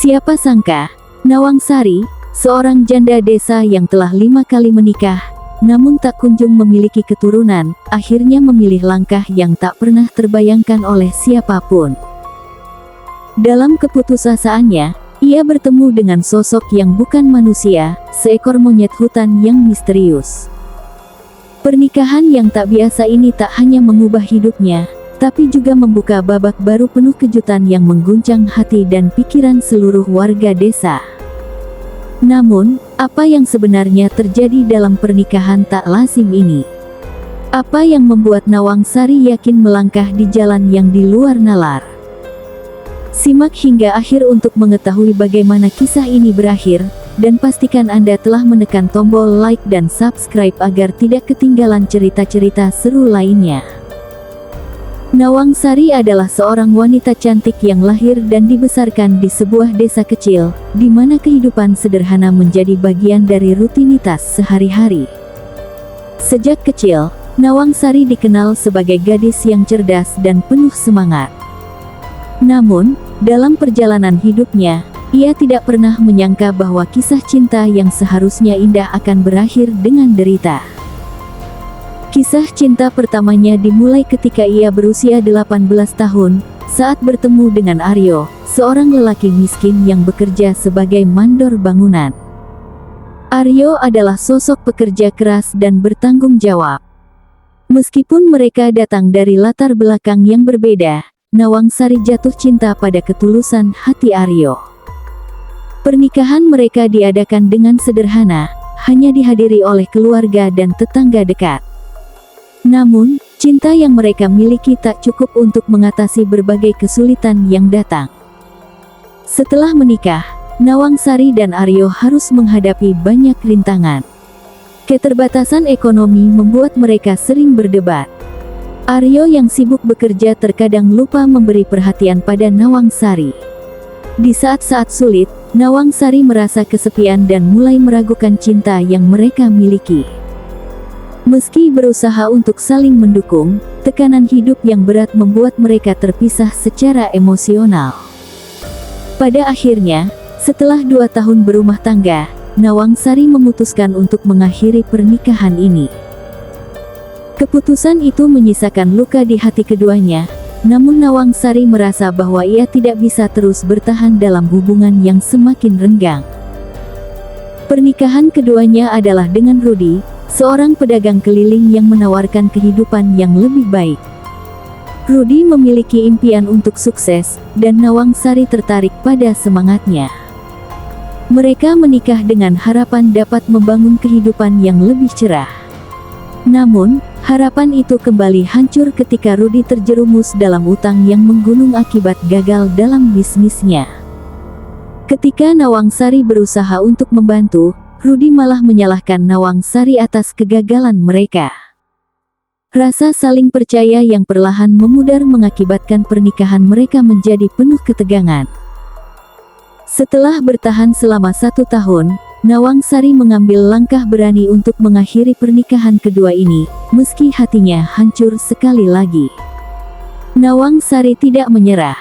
Siapa sangka, Nawangsari, seorang janda desa yang telah 5 kali menikah, namun tak kunjung memiliki keturunan, akhirnya memilih langkah yang tak pernah terbayangkan oleh siapapun. Dalam keputusasaannya, ia bertemu dengan sosok yang bukan manusia, seekor monyet hutan yang misterius. Pernikahan yang tak biasa ini tak hanya mengubah hidupnya, tapi juga membuka babak baru penuh kejutan yang mengguncang hati dan pikiran seluruh warga desa. Namun, apa yang sebenarnya terjadi dalam pernikahan tak lazim ini? Apa yang membuat Nawangsari yakin melangkah di jalan yang di luar nalar? Simak hingga akhir untuk mengetahui bagaimana kisah ini berakhir, dan pastikan Anda telah menekan tombol like dan subscribe agar tidak ketinggalan cerita-cerita seru lainnya. Nawangsari adalah seorang wanita cantik yang lahir dan dibesarkan di sebuah desa kecil, di mana kehidupan sederhana menjadi bagian dari rutinitas sehari-hari. Sejak kecil, Nawangsari dikenal sebagai gadis yang cerdas dan penuh semangat. Namun, dalam perjalanan hidupnya, ia tidak pernah menyangka bahwa kisah cinta yang seharusnya indah akan berakhir dengan derita. Kisah cinta pertamanya dimulai ketika ia berusia 18 tahun, saat bertemu dengan Aryo, seorang lelaki miskin yang bekerja sebagai mandor bangunan. Aryo adalah sosok pekerja keras dan bertanggung jawab. Meskipun mereka datang dari latar belakang yang berbeda, Nawangsari jatuh cinta pada ketulusan hati Aryo. Pernikahan mereka diadakan dengan sederhana, hanya dihadiri oleh keluarga dan tetangga dekat. Namun, cinta yang mereka miliki tak cukup untuk mengatasi berbagai kesulitan yang datang. Setelah menikah, Nawangsari dan Aryo harus menghadapi banyak rintangan. Keterbatasan ekonomi membuat mereka sering berdebat. Aryo yang sibuk bekerja terkadang lupa memberi perhatian pada Nawangsari. Di saat-saat sulit, Nawangsari merasa kesepian dan mulai meragukan cinta yang mereka miliki. Meski berusaha untuk saling mendukung, tekanan hidup yang berat membuat mereka terpisah secara emosional. Pada akhirnya, setelah 2 tahun berumah tangga, Nawangsari memutuskan untuk mengakhiri pernikahan ini. Keputusan itu menyisakan luka di hati keduanya, namun Nawangsari merasa bahwa ia tidak bisa terus bertahan dalam hubungan yang semakin renggang. Pernikahan keduanya adalah dengan Rudi, seorang pedagang keliling yang menawarkan kehidupan yang lebih baik. Rudi memiliki impian untuk sukses, dan Nawangsari tertarik pada semangatnya. Mereka menikah dengan harapan dapat membangun kehidupan yang lebih cerah. Namun, harapan itu kembali hancur ketika Rudi terjerumus dalam utang yang menggunung akibat gagal dalam bisnisnya. Ketika Nawangsari berusaha untuk membantu, Rudi malah menyalahkan Nawangsari atas kegagalan mereka. Rasa saling percaya yang perlahan memudar mengakibatkan pernikahan mereka menjadi penuh ketegangan. Setelah bertahan selama 1 tahun, Nawangsari mengambil langkah berani untuk mengakhiri pernikahan kedua ini, meski hatinya hancur sekali lagi. Nawangsari tidak menyerah.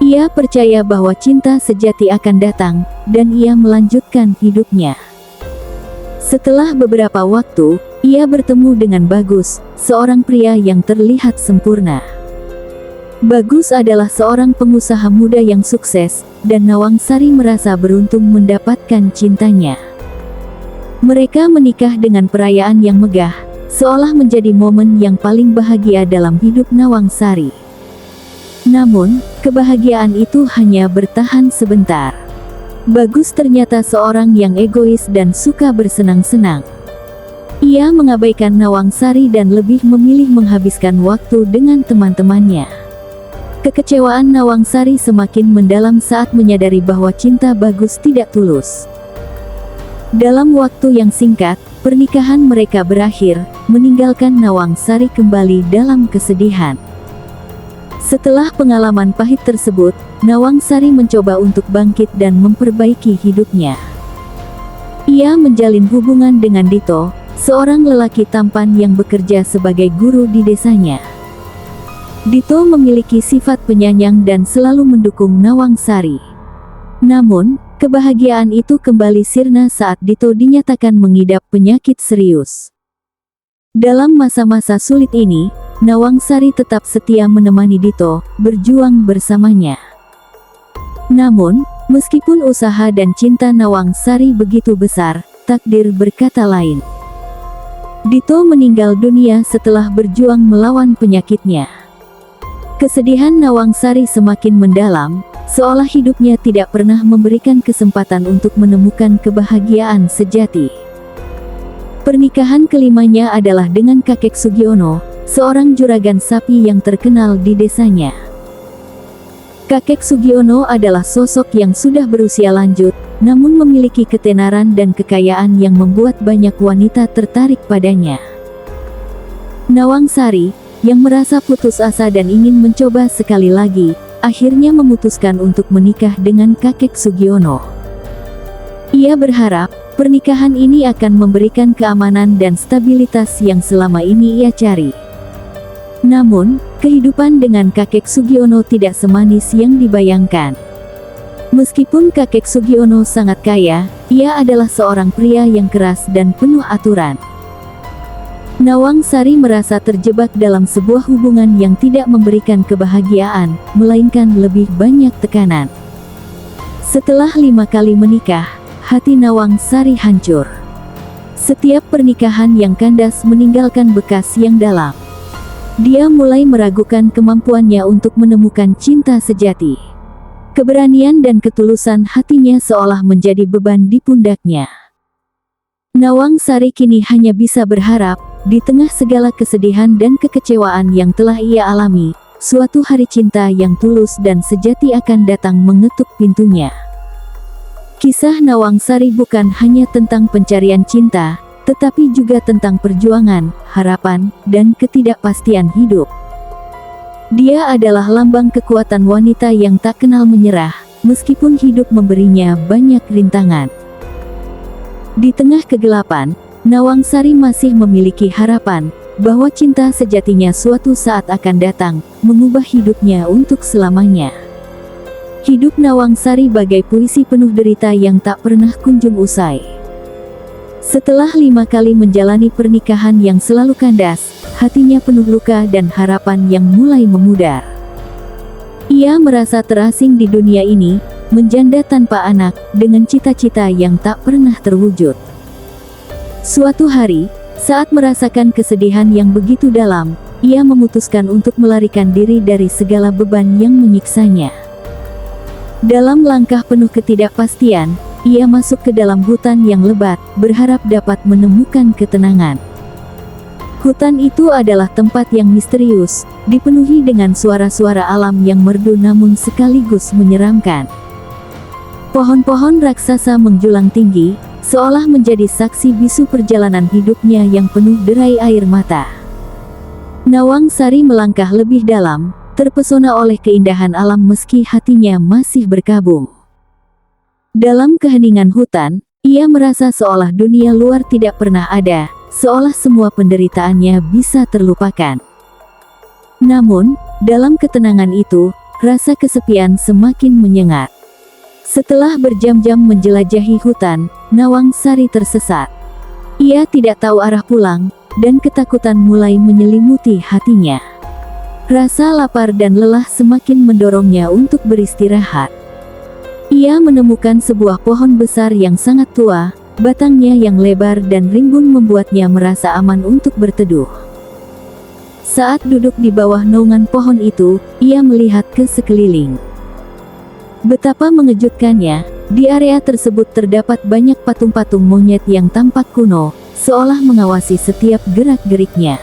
Ia percaya bahwa cinta sejati akan datang, dan ia melanjutkan hidupnya. Setelah beberapa waktu, ia bertemu dengan Bagus, seorang pria yang terlihat sempurna. Bagus adalah seorang pengusaha muda yang sukses, dan Nawangsari merasa beruntung mendapatkan cintanya. Mereka menikah dengan perayaan yang megah, seolah menjadi momen yang paling bahagia dalam hidup Nawangsari. Namun, kebahagiaan itu hanya bertahan sebentar. Bagus ternyata seorang yang egois dan suka bersenang-senang. Ia mengabaikan Nawangsari dan lebih memilih menghabiskan waktu dengan teman-temannya. Kekecewaan Nawangsari semakin mendalam saat menyadari bahwa cinta Bagus tidak tulus. Dalam waktu yang singkat, pernikahan mereka berakhir, meninggalkan Nawangsari kembali dalam kesedihan. Setelah pengalaman pahit tersebut, Nawangsari mencoba untuk bangkit dan memperbaiki hidupnya. Ia menjalin hubungan dengan Dito, seorang lelaki tampan yang bekerja sebagai guru di desanya. Dito memiliki sifat penyayang dan selalu mendukung Nawangsari. Namun, kebahagiaan itu kembali sirna saat Dito dinyatakan mengidap penyakit serius. Dalam masa-masa sulit ini, Nawangsari tetap setia menemani Dito, berjuang bersamanya. Namun, meskipun usaha dan cinta Nawangsari begitu besar, takdir berkata lain. Dito meninggal dunia setelah berjuang melawan penyakitnya. Kesedihan Nawangsari semakin mendalam, seolah hidupnya tidak pernah memberikan kesempatan untuk menemukan kebahagiaan sejati. Pernikahan kelimanya adalah dengan kakek Sugiono, seorang juragan sapi yang terkenal di desanya. Kakek Sugiono adalah sosok yang sudah berusia lanjut, namun memiliki ketenaran dan kekayaan yang membuat banyak wanita tertarik padanya. Nawangsari, yang merasa putus asa dan ingin mencoba sekali lagi, akhirnya memutuskan untuk menikah dengan kakek Sugiono. Ia berharap, pernikahan ini akan memberikan keamanan dan stabilitas yang selama ini ia cari. Namun, kehidupan dengan kakek Sugiono tidak semanis yang dibayangkan. Meskipun kakek Sugiono sangat kaya, ia adalah seorang pria yang keras dan penuh aturan. Nawangsari merasa terjebak dalam sebuah hubungan yang tidak memberikan kebahagiaan, melainkan lebih banyak tekanan. Setelah 5 kali menikah, hati Nawangsari hancur. Setiap pernikahan yang kandas meninggalkan bekas yang dalam. Dia mulai meragukan kemampuannya untuk menemukan cinta sejati. Keberanian dan ketulusan hatinya seolah menjadi beban di pundaknya. Nawangsari kini hanya bisa berharap, di tengah segala kesedihan dan kekecewaan yang telah ia alami, suatu hari cinta yang tulus dan sejati akan datang mengetuk pintunya. Kisah Nawangsari bukan hanya tentang pencarian cinta, tetapi juga tentang perjuangan, harapan, dan ketidakpastian hidup. Dia adalah lambang kekuatan wanita yang tak kenal menyerah, meskipun hidup memberinya banyak rintangan. Di tengah kegelapan, Nawangsari masih memiliki harapan, bahwa cinta sejatinya suatu saat akan datang, mengubah hidupnya untuk selamanya. Hidup Nawangsari bagai puisi penuh derita yang tak pernah kunjung usai. Setelah 5 kali menjalani pernikahan yang selalu kandas, hatinya penuh luka dan harapan yang mulai memudar. Ia merasa terasing di dunia ini, menjanda tanpa anak, dengan cita-cita yang tak pernah terwujud. Suatu hari, saat merasakan kesedihan yang begitu dalam, ia memutuskan untuk melarikan diri dari segala beban yang menyiksanya. Dalam langkah penuh ketidakpastian, ia masuk ke dalam hutan yang lebat, berharap dapat menemukan ketenangan. Hutan itu adalah tempat yang misterius, dipenuhi dengan suara-suara alam yang merdu namun sekaligus menyeramkan. Pohon-pohon raksasa menjulang tinggi, seolah menjadi saksi bisu perjalanan hidupnya yang penuh derai air mata. Nawangsari melangkah lebih dalam, terpesona oleh keindahan alam meski hatinya masih berkabung. Dalam keheningan hutan, ia merasa seolah dunia luar tidak pernah ada, seolah semua penderitaannya bisa terlupakan. Namun, dalam ketenangan itu, rasa kesepian semakin menyengat. Setelah berjam-jam menjelajahi hutan, Nawangsari tersesat. Ia tidak tahu arah pulang, dan ketakutan mulai menyelimuti hatinya. Rasa lapar dan lelah semakin mendorongnya untuk beristirahat. Ia menemukan sebuah pohon besar yang sangat tua, batangnya yang lebar dan rimbun membuatnya merasa aman untuk berteduh. Saat duduk di bawah naungan pohon itu, ia melihat ke sekeliling. Betapa mengejutkannya, di area tersebut terdapat banyak patung-patung monyet yang tampak kuno, seolah mengawasi setiap gerak-geriknya.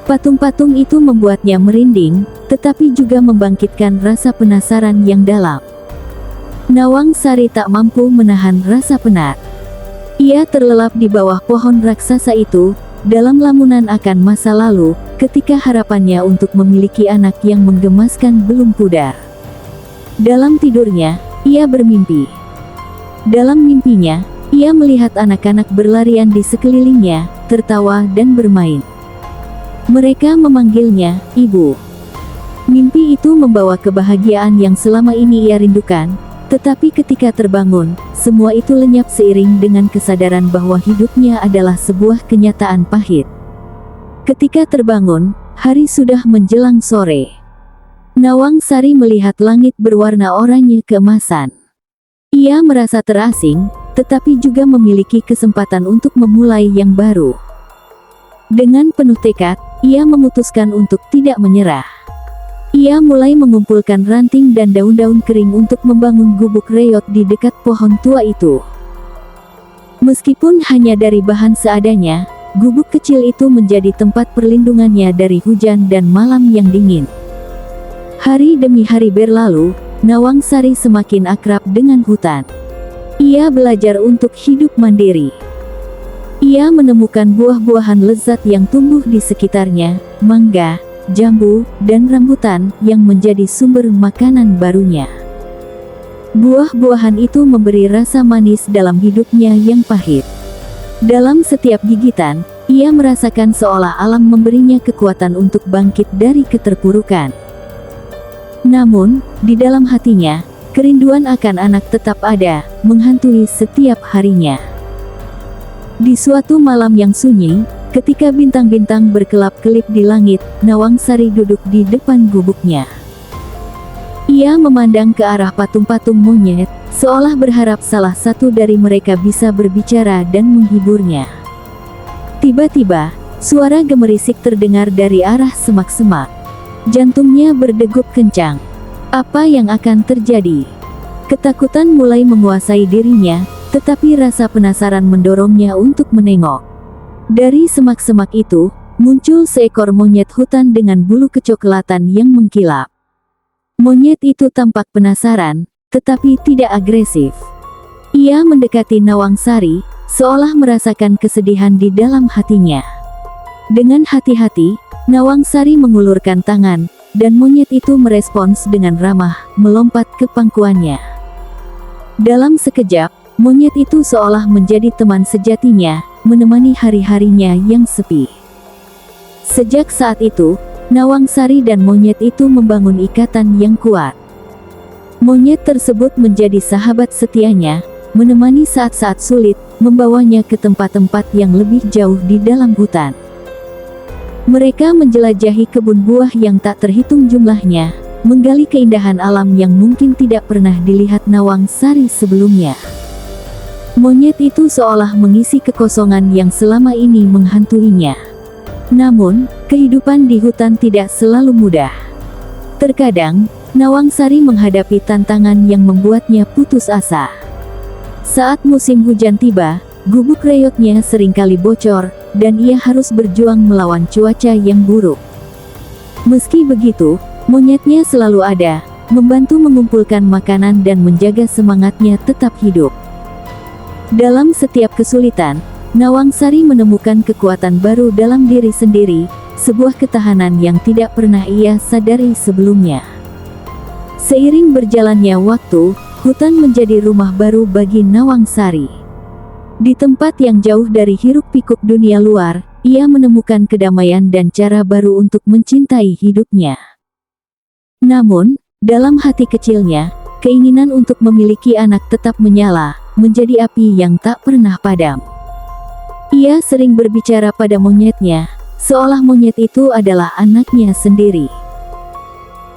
Patung-patung itu membuatnya merinding, tetapi juga membangkitkan rasa penasaran yang dalam. Nawangsari tak mampu menahan rasa penat. Ia terlelap di bawah pohon raksasa itu, dalam lamunan akan masa lalu, ketika harapannya untuk memiliki anak yang menggemaskan belum pudar. Dalam tidurnya, ia bermimpi. Dalam mimpinya, ia melihat anak-anak berlarian di sekelilingnya, tertawa dan bermain. Mereka memanggilnya, "Ibu." Mimpi itu membawa kebahagiaan yang selama ini ia rindukan, Tetapi ketika terbangun, semua itu lenyap seiring dengan kesadaran bahwa hidupnya adalah sebuah kenyataan pahit. Ketika terbangun, hari sudah menjelang sore. Nawang Sari melihat langit berwarna oranye keemasan. Ia merasa terasing, tetapi juga memiliki kesempatan untuk memulai yang baru. Dengan penuh tekad, ia memutuskan untuk tidak menyerah. Ia mulai mengumpulkan ranting dan daun-daun kering untuk membangun gubuk reot di dekat pohon tua itu. Meskipun hanya dari bahan seadanya, gubuk kecil itu menjadi tempat perlindungannya dari hujan dan malam yang dingin. Hari demi hari berlalu, Nawang Sari semakin akrab dengan hutan. Ia belajar untuk hidup mandiri. Ia menemukan buah-buahan lezat yang tumbuh di sekitarnya, mangga, jambu, dan rambutan yang menjadi sumber makanan barunya. Buah-buahan itu memberi rasa manis dalam hidupnya yang pahit. Dalam setiap gigitan, ia merasakan seolah alam memberinya kekuatan untuk bangkit dari keterpurukan. Namun, di dalam hatinya, kerinduan akan anak tetap ada, menghantui setiap harinya. Di suatu malam yang sunyi, ketika bintang-bintang berkelap-kelip di langit, Nawang Sari duduk di depan gubuknya. Ia memandang ke arah patung-patung monyet, seolah berharap salah satu dari mereka bisa berbicara dan menghiburnya. Tiba-tiba, suara gemerisik terdengar dari arah semak-semak. Jantungnya berdegup kencang. Apa yang akan terjadi? Ketakutan mulai menguasai dirinya, tetapi rasa penasaran mendorongnya untuk menengok. Dari semak-semak itu, muncul seekor monyet hutan dengan bulu kecoklatan yang mengkilap. Monyet itu tampak penasaran, tetapi tidak agresif. Ia mendekati Nawang Sari, seolah merasakan kesedihan di dalam hatinya. Dengan hati-hati, Nawang Sari mengulurkan tangan, dan monyet itu merespons dengan ramah, melompat ke pangkuannya. Dalam sekejap, monyet itu seolah menjadi teman sejatinya, menemani hari-harinya yang sepi. Sejak saat itu, Nawang Sari dan monyet itu membangun ikatan yang kuat. Monyet tersebut menjadi sahabat setianya, menemani saat-saat sulit, membawanya ke tempat-tempat yang lebih jauh di dalam hutan. Mereka menjelajahi kebun buah yang tak terhitung jumlahnya, menggali keindahan alam yang mungkin tidak pernah dilihat Nawang Sari sebelumnya. Monyet itu seolah mengisi kekosongan yang selama ini menghantuinya. Namun, kehidupan di hutan tidak selalu mudah. Terkadang, Nawang Sari menghadapi tantangan yang membuatnya putus asa. Saat musim hujan tiba, gubuk reotnya seringkali bocor, dan ia harus berjuang melawan cuaca yang buruk. Meski begitu, monyetnya selalu ada, membantu mengumpulkan makanan dan menjaga semangatnya tetap hidup. Dalam setiap kesulitan, Nawang Sari menemukan kekuatan baru dalam diri sendiri, sebuah ketahanan yang tidak pernah ia sadari sebelumnya. Seiring berjalannya waktu, hutan menjadi rumah baru bagi Nawang Sari. Di tempat yang jauh dari hiruk-pikuk dunia luar, ia menemukan kedamaian dan cara baru untuk mencintai hidupnya. Namun, dalam hati kecilnya, keinginan untuk memiliki anak tetap menyala, menjadi api yang tak pernah padam. Ia sering berbicara pada monyetnya, seolah monyet itu adalah anaknya sendiri.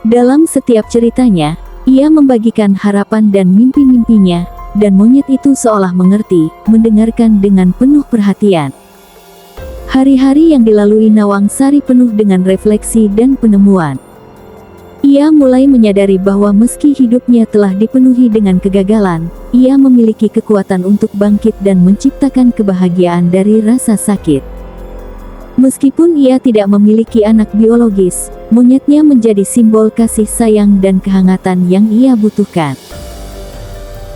Dalam setiap ceritanya, ia membagikan harapan dan mimpi-mimpinya, dan monyet itu seolah mengerti, mendengarkan dengan penuh perhatian. Hari-hari yang dilalui Nawang Sari penuh dengan refleksi dan penemuan. Ia mulai menyadari bahwa meski hidupnya telah dipenuhi dengan kegagalan, ia memiliki kekuatan untuk bangkit dan menciptakan kebahagiaan dari rasa sakit. Meskipun ia tidak memiliki anak biologis, monyetnya menjadi simbol kasih sayang dan kehangatan yang ia butuhkan.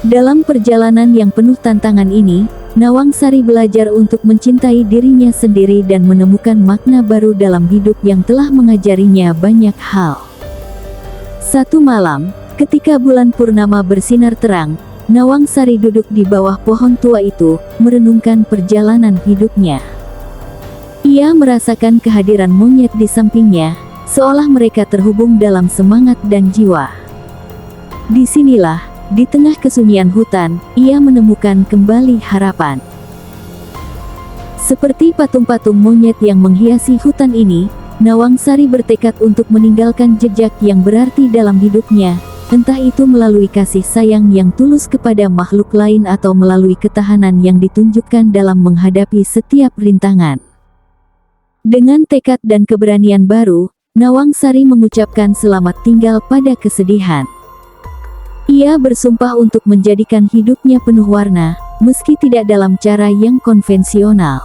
Dalam perjalanan yang penuh tantangan ini, Nawang Sari belajar untuk mencintai dirinya sendiri dan menemukan makna baru dalam hidup yang telah mengajarinya banyak hal. Satu malam, ketika bulan purnama bersinar terang, Nawang Sari duduk di bawah pohon tua itu, merenungkan perjalanan hidupnya. Ia merasakan kehadiran monyet di sampingnya, seolah mereka terhubung dalam semangat dan jiwa. Disinilah, di tengah kesunyian hutan, ia menemukan kembali harapan. Seperti patung-patung monyet yang menghiasi hutan ini, Nawangsari bertekad untuk meninggalkan jejak yang berarti dalam hidupnya, entah itu melalui kasih sayang yang tulus kepada makhluk lain atau melalui ketahanan yang ditunjukkan dalam menghadapi setiap rintangan. Dengan tekad dan keberanian baru, Nawangsari mengucapkan selamat tinggal pada kesedihan. Ia bersumpah untuk menjadikan hidupnya penuh warna, meski tidak dalam cara yang konvensional.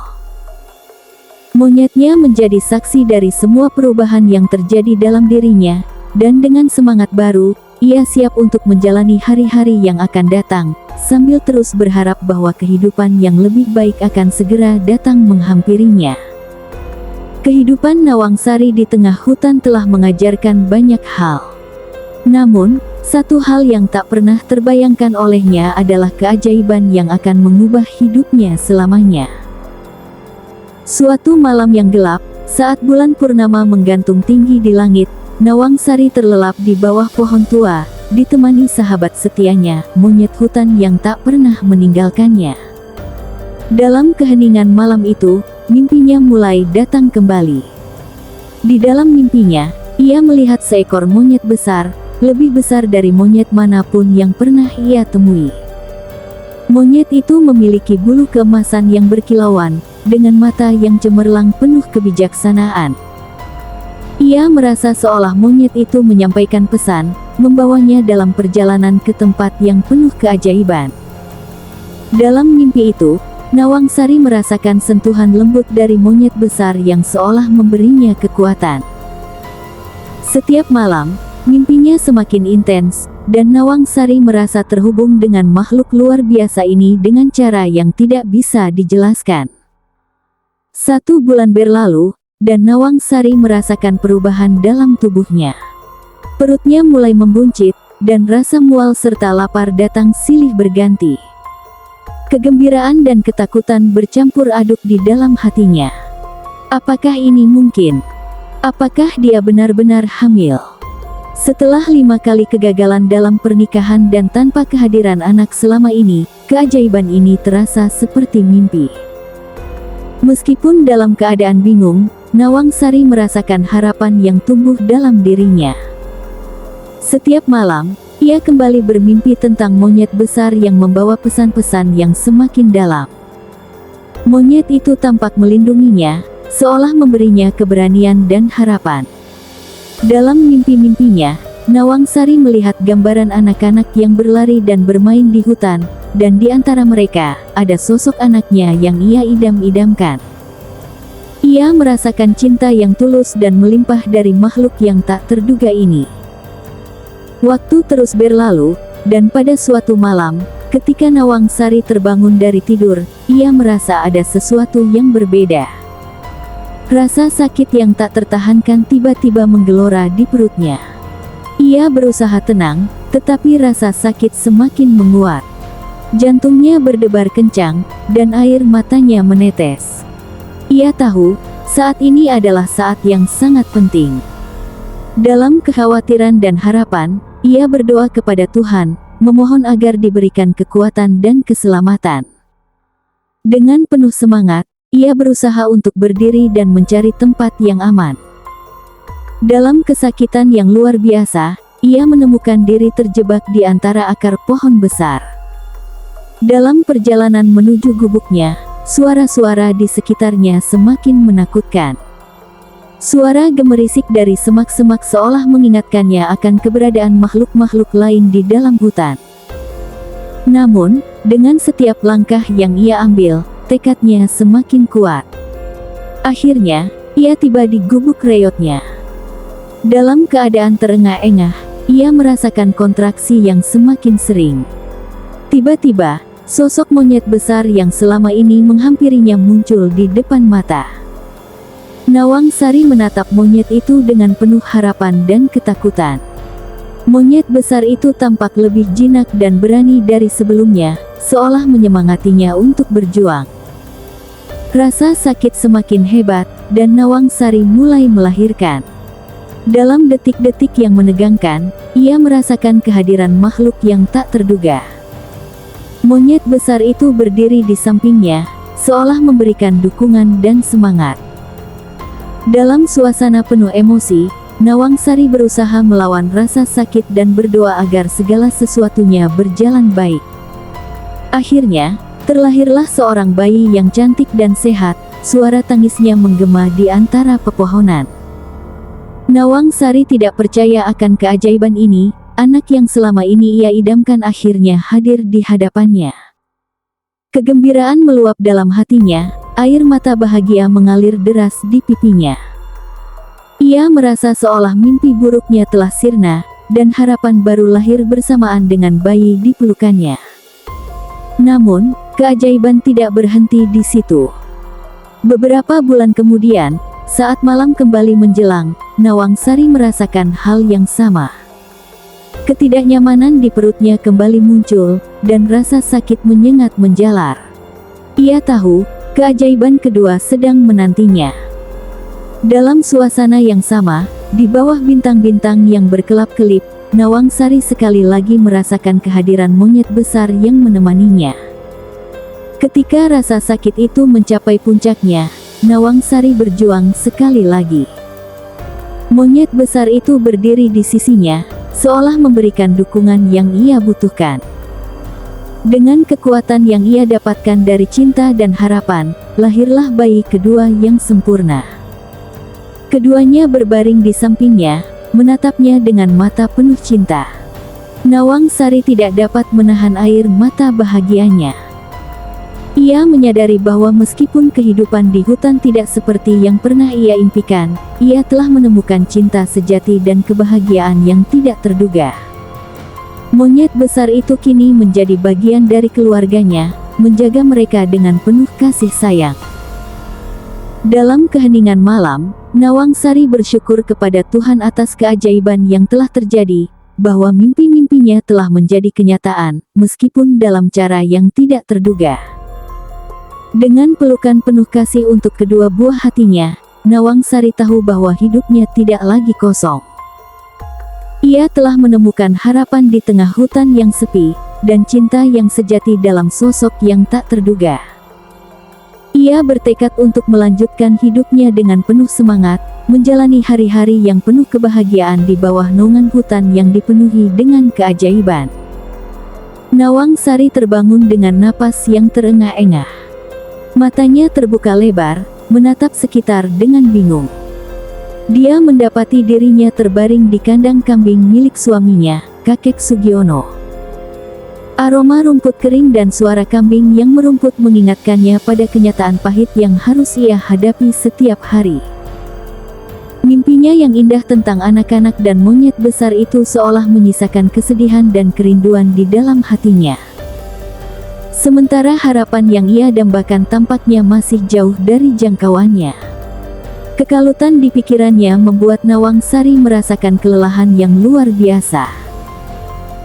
Monyetnya menjadi saksi dari semua perubahan yang terjadi dalam dirinya, dan dengan semangat baru, ia siap untuk menjalani hari-hari yang akan datang, sambil terus berharap bahwa kehidupan yang lebih baik akan segera datang menghampirinya. Kehidupan Nawangsari di tengah hutan telah mengajarkan banyak hal. Namun, satu hal yang tak pernah terbayangkan olehnya adalah keajaiban yang akan mengubah hidupnya selamanya. Suatu malam yang gelap, saat bulan purnama menggantung tinggi di langit, Nawangsari terlelap di bawah pohon tua, ditemani sahabat setianya, monyet hutan yang tak pernah meninggalkannya. Dalam keheningan malam itu, mimpinya mulai datang kembali. Di dalam mimpinya, ia melihat seekor monyet besar, lebih besar dari monyet manapun yang pernah ia temui. Monyet itu memiliki bulu keemasan yang berkilauan, dengan mata yang cemerlang penuh kebijaksanaan. Ia merasa seolah monyet itu menyampaikan pesan, membawanya dalam perjalanan ke tempat yang penuh keajaiban. Dalam mimpi itu, Nawangsari merasakan sentuhan lembut dari monyet besar yang seolah memberinya kekuatan. Setiap malam, mimpinya semakin intens, dan Nawangsari merasa terhubung dengan makhluk luar biasa ini dengan cara yang tidak bisa dijelaskan. 1 bulan berlalu, dan Nawangsari merasakan perubahan dalam tubuhnya. Perutnya mulai membuncit, dan rasa mual serta lapar datang silih berganti. Kegembiraan dan ketakutan bercampur aduk di dalam hatinya. Apakah ini mungkin? Apakah dia benar-benar hamil? Setelah 5 kali kegagalan dalam pernikahan dan tanpa kehadiran anak selama ini, keajaiban ini terasa seperti mimpi. Meskipun dalam keadaan bingung, Nawangsari merasakan harapan yang tumbuh dalam dirinya. Setiap malam, ia kembali bermimpi tentang monyet besar yang membawa pesan-pesan yang semakin dalam. Monyet itu tampak melindunginya, seolah memberinya keberanian dan harapan. Dalam mimpi-mimpinya, Nawangsari melihat gambaran anak-anak yang berlari dan bermain di hutan, dan di antara mereka, ada sosok anaknya yang ia idam-idamkan. Ia merasakan cinta yang tulus dan melimpah dari makhluk yang tak terduga ini. Waktu terus berlalu, dan pada suatu malam, ketika Nawangsari terbangun dari tidur, ia merasa ada sesuatu yang berbeda. Rasa sakit yang tak tertahankan tiba-tiba menggelora di perutnya. Ia berusaha tenang, tetapi rasa sakit semakin menguat. Jantungnya berdebar kencang, dan air matanya menetes. Ia tahu, saat ini adalah saat yang sangat penting. Dalam kekhawatiran dan harapan, ia berdoa kepada Tuhan, memohon agar diberikan kekuatan dan keselamatan. Dengan penuh semangat, ia berusaha untuk berdiri dan mencari tempat yang aman. Dalam kesakitan yang luar biasa, ia menemukan diri terjebak di antara akar pohon besar. Dalam perjalanan menuju gubuknya, suara-suara di sekitarnya semakin menakutkan. Suara gemerisik dari semak-semak seolah mengingatkannya akan keberadaan makhluk-makhluk lain di dalam hutan. Namun, dengan setiap langkah yang ia ambil, tekadnya semakin kuat. Akhirnya, ia tiba di gubuk reyotnya. Dalam keadaan terengah-engah, ia merasakan kontraksi yang semakin sering. Tiba-tiba, sosok monyet besar yang selama ini menghampirinya muncul di depan mata. Nawangsari menatap monyet itu dengan penuh harapan dan ketakutan. Monyet besar itu tampak lebih jinak dan berani dari sebelumnya, seolah menyemangatinya untuk berjuang. Rasa sakit semakin hebat, dan Nawangsari mulai melahirkan. Dalam detik-detik yang menegangkan, ia merasakan kehadiran makhluk yang tak terduga. Monyet besar itu berdiri di sampingnya, seolah memberikan dukungan dan semangat. Dalam suasana penuh emosi, Nawangsari berusaha melawan rasa sakit dan berdoa agar segala sesuatunya berjalan baik. Akhirnya, terlahirlah seorang bayi yang cantik dan sehat, suara tangisnya menggema di antara pepohonan. Nawangsari tidak percaya akan keajaiban ini, anak yang selama ini ia idamkan akhirnya hadir di hadapannya. Kegembiraan meluap dalam hatinya, air mata bahagia mengalir deras di pipinya. Ia merasa seolah mimpi buruknya telah sirna, dan harapan baru lahir bersamaan dengan bayi di pelukannya. Namun, keajaiban tidak berhenti di situ. Beberapa bulan kemudian, saat malam kembali menjelang, Nawangsari merasakan hal yang sama. Ketidaknyamanan di perutnya kembali muncul, dan rasa sakit menyengat menjalar. Ia tahu, keajaiban kedua sedang menantinya. Dalam suasana yang sama, di bawah bintang-bintang yang berkelap-kelip, Nawangsari sekali lagi merasakan kehadiran monyet besar yang menemaninya. Ketika rasa sakit itu mencapai puncaknya, Nawangsari berjuang sekali lagi. Monyet besar itu berdiri di sisinya, seolah memberikan dukungan yang ia butuhkan. Dengan kekuatan yang ia dapatkan dari cinta dan harapan, lahirlah bayi kedua yang sempurna. Keduanya berbaring di sampingnya, menatapnya dengan mata penuh cinta. Nawangsari tidak dapat menahan air mata bahagianya. Ia menyadari bahwa meskipun kehidupan di hutan tidak seperti yang pernah ia impikan, ia telah menemukan cinta sejati dan kebahagiaan yang tidak terduga. Monyet besar itu kini menjadi bagian dari keluarganya, menjaga mereka dengan penuh kasih sayang. Dalam keheningan malam, Nawangsari bersyukur kepada Tuhan atas keajaiban yang telah terjadi, bahwa mimpi-mimpinya telah menjadi kenyataan, meskipun dalam cara yang tidak terduga. Dengan pelukan penuh kasih untuk kedua buah hatinya, Nawangsari tahu bahwa hidupnya tidak lagi kosong. Ia telah menemukan harapan di tengah hutan yang sepi, dan cinta yang sejati dalam sosok yang tak terduga. Ia bertekad untuk melanjutkan hidupnya dengan penuh semangat, menjalani hari-hari yang penuh kebahagiaan di bawah naungan hutan yang dipenuhi dengan keajaiban. Nawangsari terbangun dengan napas yang terengah-engah. Matanya terbuka lebar, menatap sekitar dengan bingung. Dia mendapati dirinya terbaring di kandang kambing milik suaminya, Kakek Sugiono. Aroma rumput kering dan suara kambing yang merumput mengingatkannya pada kenyataan pahit yang harus ia hadapi setiap hari. Mimpinya yang indah tentang anak-anak dan monyet besar itu seolah menyisakan kesedihan dan kerinduan di dalam hatinya. Sementara harapan yang ia dambakan tampaknya masih jauh dari jangkauannya. Kekalutan di pikirannya membuat Nawangsari merasakan kelelahan yang luar biasa.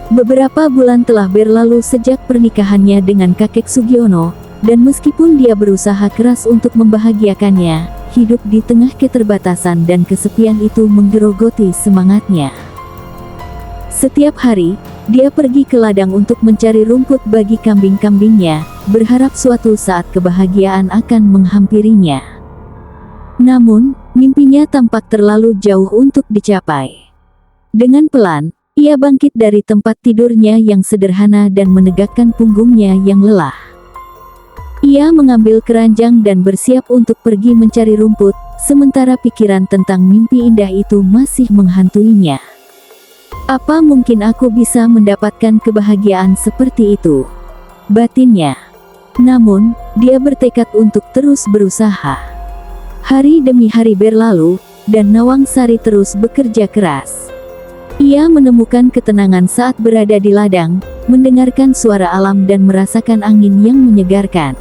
Beberapa bulan telah berlalu sejak pernikahannya dengan Kakek Sugiono, dan meskipun dia berusaha keras untuk membahagiakannya, hidup di tengah keterbatasan dan kesepian itu menggerogoti semangatnya. Setiap hari, dia pergi ke ladang untuk mencari rumput bagi kambing-kambingnya, berharap suatu saat kebahagiaan akan menghampirinya. Namun, mimpinya tampak terlalu jauh untuk dicapai. Dengan pelan, ia bangkit dari tempat tidurnya yang sederhana dan menegakkan punggungnya yang lelah. Ia mengambil keranjang dan bersiap untuk pergi mencari rumput, sementara pikiran tentang mimpi indah itu masih menghantuinya. Apa mungkin aku bisa mendapatkan kebahagiaan seperti itu? Batinnya. Namun, dia bertekad untuk terus berusaha. Hari demi hari berlalu, dan Nawangsari terus bekerja keras. Ia menemukan ketenangan saat berada di ladang, mendengarkan suara alam dan merasakan angin yang menyegarkan.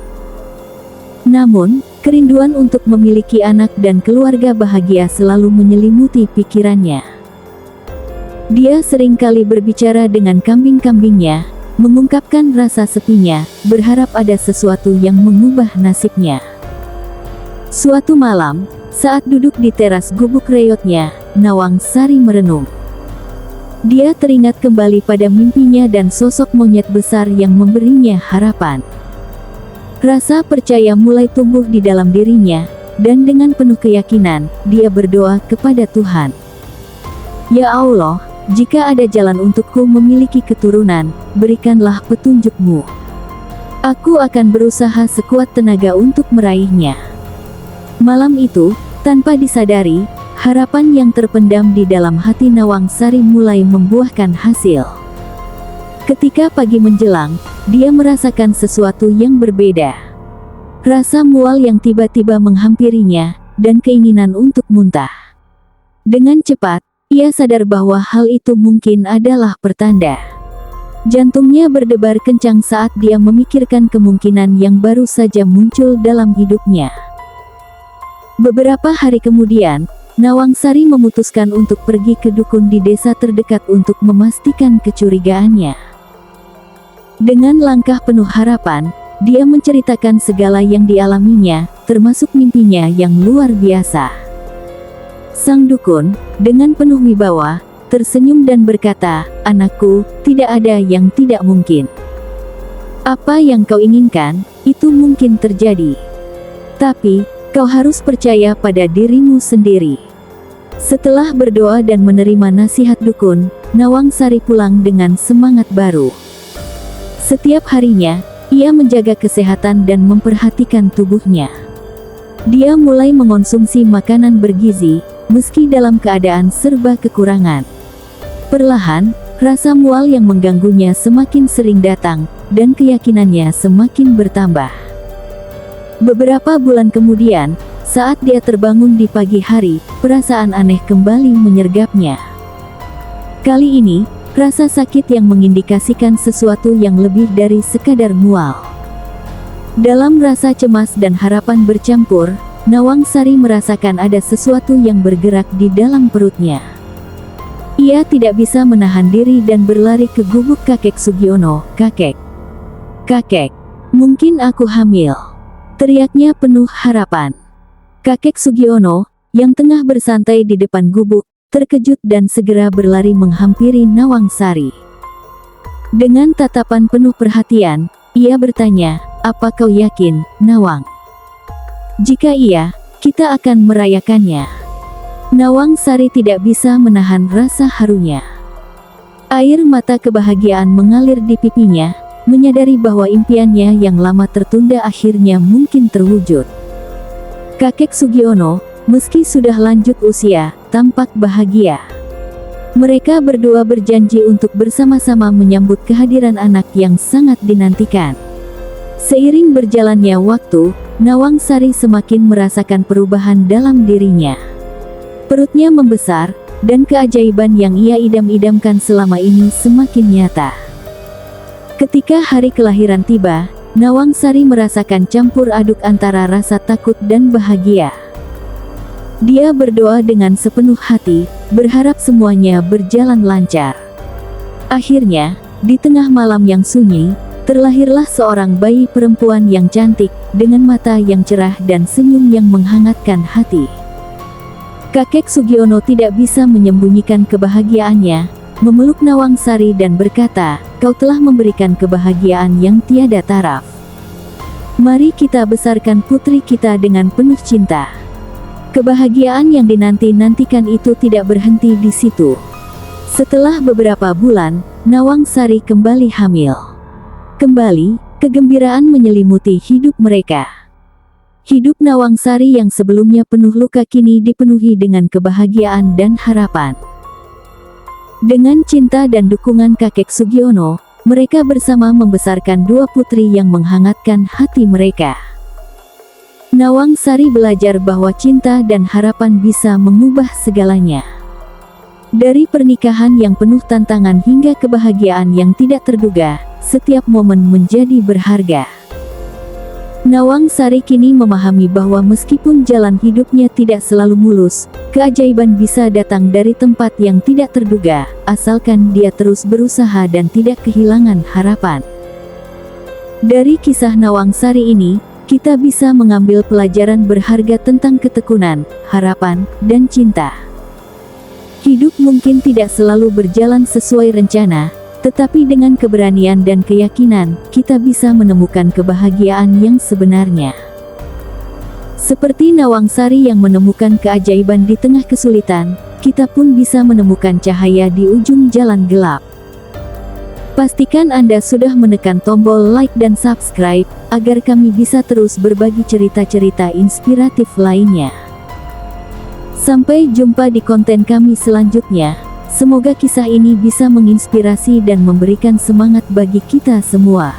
Namun, kerinduan untuk memiliki anak dan keluarga bahagia selalu menyelimuti pikirannya. Dia seringkali berbicara dengan kambing-kambingnya, mengungkapkan rasa sepinya, berharap ada sesuatu yang mengubah nasibnya. Suatu malam, saat duduk di teras gubuk reyotnya, Nawang Sari merenung. Dia teringat kembali pada mimpinya dan sosok monyet besar yang memberinya harapan. Rasa percaya mulai tumbuh di dalam dirinya, dan dengan penuh keyakinan, dia berdoa kepada Tuhan. Ya Allah, jika ada jalan untukku memiliki keturunan, berikanlah petunjuk-Mu. Aku akan berusaha sekuat tenaga untuk meraihnya. Malam itu, tanpa disadari, harapan yang terpendam di dalam hati Nawang Sari mulai membuahkan hasil. Ketika pagi menjelang, dia merasakan sesuatu yang berbeda. Rasa mual yang tiba-tiba menghampirinya, dan keinginan untuk muntah. Dengan cepat, ia sadar bahwa hal itu mungkin adalah pertanda. Jantungnya berdebar kencang saat dia memikirkan kemungkinan yang baru saja muncul dalam hidupnya. Beberapa hari kemudian, Nawang Sari memutuskan untuk pergi ke dukun di desa terdekat untuk memastikan kecurigaannya. Dengan langkah penuh harapan, dia menceritakan segala yang dialaminya, termasuk mimpinya yang luar biasa. Sang dukun, dengan penuh wibawa, tersenyum dan berkata, "Anakku, tidak ada yang tidak mungkin. Apa yang kau inginkan, itu mungkin terjadi. Tapi, kau harus percaya pada dirimu sendiri." Setelah berdoa dan menerima nasihat dukun, Nawang Sari pulang dengan semangat baru. Setiap harinya, ia menjaga kesehatan dan memperhatikan tubuhnya. Dia mulai mengonsumsi makanan bergizi, meski dalam keadaan serba kekurangan. Perlahan, rasa mual yang mengganggunya semakin sering datang, dan keyakinannya semakin bertambah. Beberapa bulan kemudian, saat dia terbangun di pagi hari, perasaan aneh kembali menyergapnya. Kali ini, rasa sakit yang mengindikasikan sesuatu yang lebih dari sekadar mual. Dalam rasa cemas dan harapan bercampur, Nawang Sari merasakan ada sesuatu yang bergerak di dalam perutnya. Ia tidak bisa menahan diri dan berlari ke gubuk kakek Sugiono. "Kakek, kakek, mungkin aku hamil," teriaknya penuh harapan. Kakek Sugiono, yang tengah bersantai di depan gubuk, terkejut dan segera berlari menghampiri Nawang Sari. Dengan tatapan penuh perhatian, ia bertanya, "Apa kau yakin, Nawang? Jika iya, kita akan merayakannya." Nawang Sari tidak bisa menahan rasa harunya. Air mata kebahagiaan mengalir di pipinya, menyadari bahwa impiannya yang lama tertunda akhirnya mungkin terwujud. Kakek Sugiono, meski sudah lanjut usia, tampak bahagia. Mereka berdua berjanji untuk bersama-sama menyambut kehadiran anak yang sangat dinantikan. Seiring berjalannya waktu, Nawang Sari semakin merasakan perubahan dalam dirinya. Perutnya membesar, dan keajaiban yang ia idam-idamkan selama ini semakin nyata. Ketika hari kelahiran tiba, Nawang Sari merasakan campur aduk antara rasa takut dan bahagia. Dia berdoa dengan sepenuh hati, berharap semuanya berjalan lancar. Akhirnya, di tengah malam yang sunyi, terlahirlah seorang bayi perempuan yang cantik, dengan mata yang cerah dan senyum yang menghangatkan hati. Kakek Sugiono tidak bisa menyembunyikan kebahagiaannya, memeluk Nawang Sari dan berkata, "Kau telah memberikan kebahagiaan yang tiada taraf. Mari kita besarkan putri kita dengan penuh cinta." Kebahagiaan yang dinanti-nantikan itu tidak berhenti di situ. Setelah beberapa bulan, Nawang Sari kembali hamil. Kembali, kegembiraan menyelimuti hidup mereka. Hidup Nawang Sari yang sebelumnya penuh luka kini dipenuhi dengan kebahagiaan dan harapan. Dengan cinta dan dukungan kakek Sugiono, mereka bersama membesarkan dua putri yang menghangatkan hati mereka. Nawang Sari belajar bahwa cinta dan harapan bisa mengubah segalanya. Dari pernikahan yang penuh tantangan hingga kebahagiaan yang tidak terduga, setiap momen menjadi berharga. Nawang Sari kini memahami bahwa meskipun jalan hidupnya tidak selalu mulus, keajaiban bisa datang dari tempat yang tidak terduga, asalkan dia terus berusaha dan tidak kehilangan harapan. Dari kisah Nawang Sari ini, kita bisa mengambil pelajaran berharga tentang ketekunan, harapan, dan cinta. Hidup mungkin tidak selalu berjalan sesuai rencana, tetapi dengan keberanian dan keyakinan, kita bisa menemukan kebahagiaan yang sebenarnya. Seperti Nawang Sari yang menemukan keajaiban di tengah kesulitan, kita pun bisa menemukan cahaya di ujung jalan gelap. Pastikan Anda sudah menekan tombol like dan subscribe, agar kami bisa terus berbagi cerita-cerita inspiratif lainnya. Sampai jumpa di konten kami selanjutnya. Semoga kisah ini bisa menginspirasi dan memberikan semangat bagi kita semua.